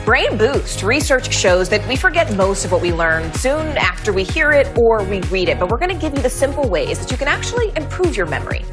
Brain boost. Research shows that we forget most of what we learn soon after we hear it or we read it. But we're going to give you the simple ways that you can actually improve your memory.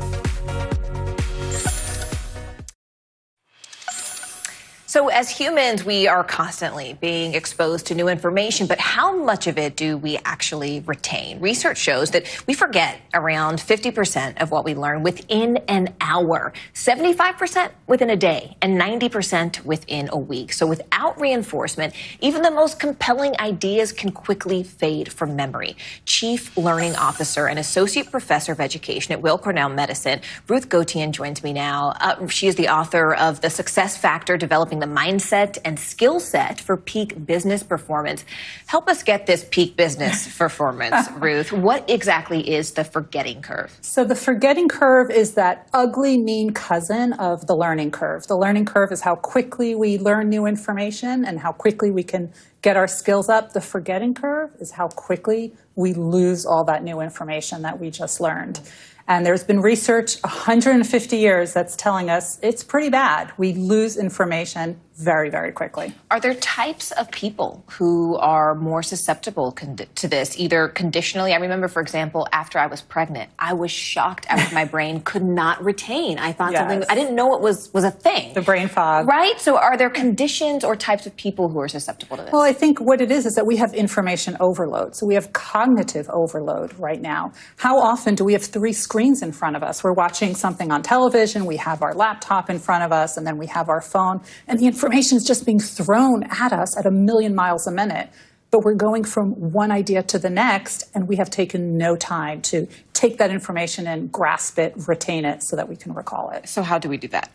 So as humans, we are constantly being exposed to new information, but how much of it do we actually retain? Research shows that we forget around 50% of what we learn within an hour, 75% within a day, and 90% within a week. So without reinforcement, even the most compelling ideas can quickly fade from memory. Chief Learning Officer and Associate Professor of Education at Weill Cornell Medicine, Ruth Gautier joins me now. She is the author of The Success Factor, Developing the Mindset and Skill Set for Peak Business Performance. Help us get this peak business performance, Ruth. What exactly is the forgetting curve? So the forgetting curve is that ugly, mean cousin of the learning curve. The learning curve is how quickly we learn new information and how quickly we can get our skills up. The forgetting curve is how quickly we lose all that new information that we just learned. And there's been research 150 years that's telling us it's pretty bad. We lose information very, very quickly. Are there types of people who are more susceptible to this, either conditionally? I remember, for example, after I was pregnant, I was shocked after my brain could not retain. I thought something, I didn't know it was a thing. The brain fog. Right? So are there conditions or types of people who are susceptible to this? Well, I think what it is that we have information overload. So we have cognitive overload right now. How often do we have 3 screens in front of us? We're watching something on television, we have our laptop in front of us, and then we have our phone, and the information is just being thrown at us at 1,000,000 miles a minute. But we're going from one idea to the next, and we have taken no time to take that information and grasp it, retain it, so that we can recall it. So how do we do that?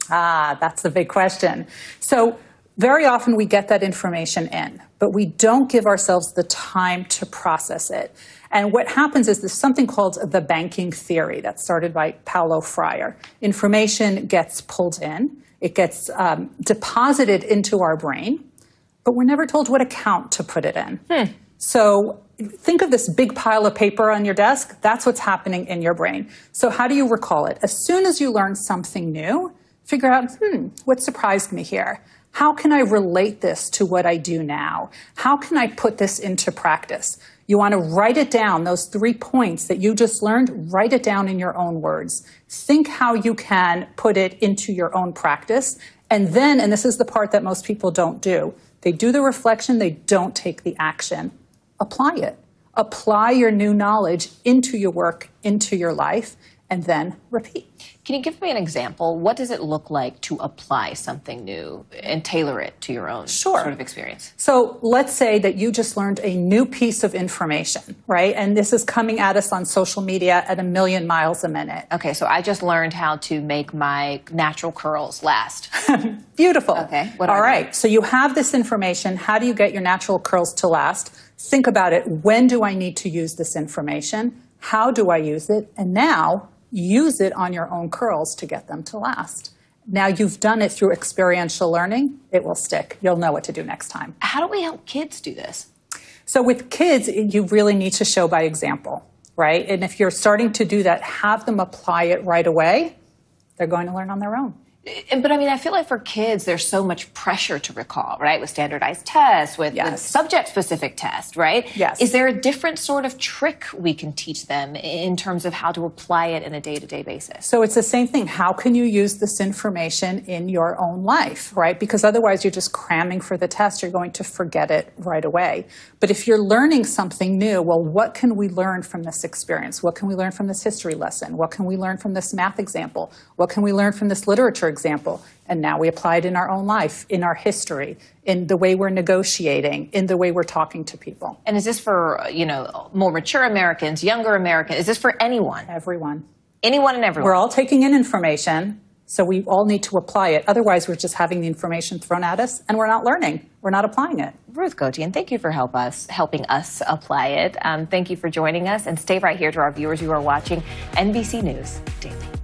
That's the big question. So very often we get that information in, but we don't give ourselves the time to process it. And what happens is there's something called the banking theory that started by Paulo Freire. Information gets pulled in, it gets deposited into our brain, but we're never told what account to put it in. So think of this big pile of paper on your desk. That's what's happening in your brain. So how do you recall it? As soon as you learn something new, figure out, what surprised me here? How can I relate this to what I do now? How can I put this into practice? You want to write it down, those 3 points that you just learned, write it down in your own words. Think how you can put it into your own practice. And then, and this is the part that most people don't do, they do the reflection, they don't take the action. Apply it. Apply your new knowledge into your work, into your life, and then repeat. Can you give me an example? What does it look like to apply something new and tailor it to your own sort of experience? So let's say that you just learned a new piece of information, right? And this is coming at us on social media at 1,000,000 miles a minute. Okay, so I just learned how to make my natural curls last. Beautiful. Okay. All right. So you have this information. How do you get your natural curls to last? Think about it. When do I need to use this information? How do I use it? And now use it on your own curls to get them to last. Now you've done it through experiential learning, it will stick. You'll know what to do next time. How do we help kids do this? So with kids, you really need to show by example, right? And if you're starting to do that, have them apply it right away. They're going to learn on their own. But I mean, I feel like for kids, there's so much pressure to recall, right? With standardized tests, with subject-specific tests, right? Yes. Is there a different sort of trick we can teach them in terms of how to apply it in a day-to-day basis? So it's the same thing. How can you use this information in your own life, right? Because otherwise you're just cramming for the test. You're going to forget it right away. But if you're learning something new, well, what can we learn from this experience? What can we learn from this history lesson? What can we learn from this math example? What can we learn from this literature example? And now we apply it in our own life, in our history, in the way we're negotiating, in the way we're talking to people. And is this for, more mature Americans, younger Americans? Is this for anyone? Everyone. Anyone and everyone. We're all taking in information, so we all need to apply it. Otherwise, we're just having the information thrown at us, and we're not learning. We're not applying it. Ruth Gautier, thank you for helping us apply it. Thank you for joining us, and stay right here to our viewers who are watching NBC News Daily.